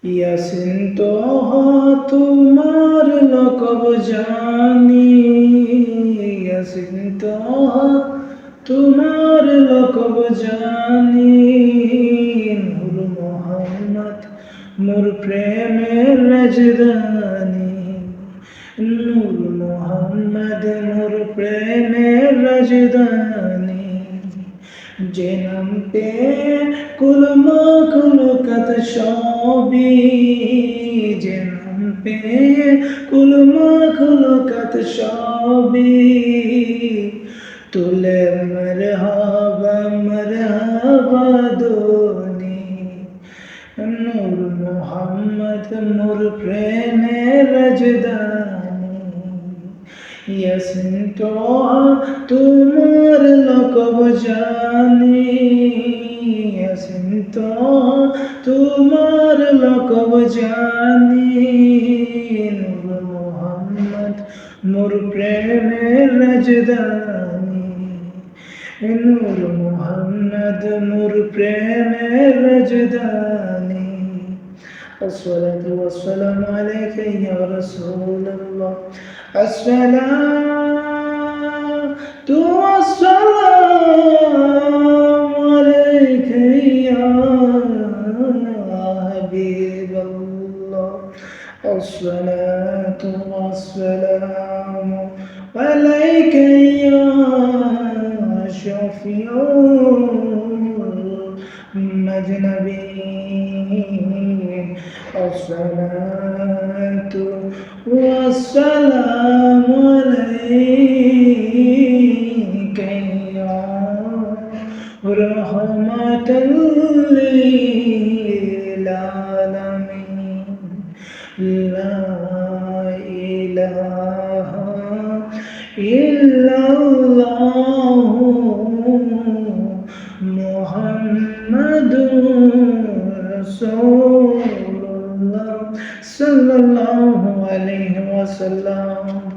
ইয়াসিন তোহা তোমার লকব জানি, ইয়াসিন তোহা তোমার লকব জানি। নূর মোহাম্মদ মোর প্রেমের রাজধানী, নূর মোহাম্মদ মোর প্রেমের রাজধানী। যে নাম পে কুল মাখলুকাত সবই, যে নাম পে কুল মাখলুকাত সবই তুলে মরহাবা মরহাবা ধ্বনি। নূর মোহাম্মদ মোর প্রেমের রাজধানী, ইয়াসিন তোহা তোমার লকব জানি, ইয়াসিন তোহা তোমার লকব জানি। নূর মোহাম্মদ মোর প্রেমের রাজধানী, নূর মোহাম্মদ মোর প্রেমের রাজধানী। الصلاة والسلام عليك يا رسول الله، الصلاة والسلام عليك يا حبيب الله، الصلاة والسلام عليك يا شفيع المذنبين، الصلاة والسلام عليك يا رحمة للعالمين. لا إله إلا الله محمد رسول الله صلى الله عليه وسلم.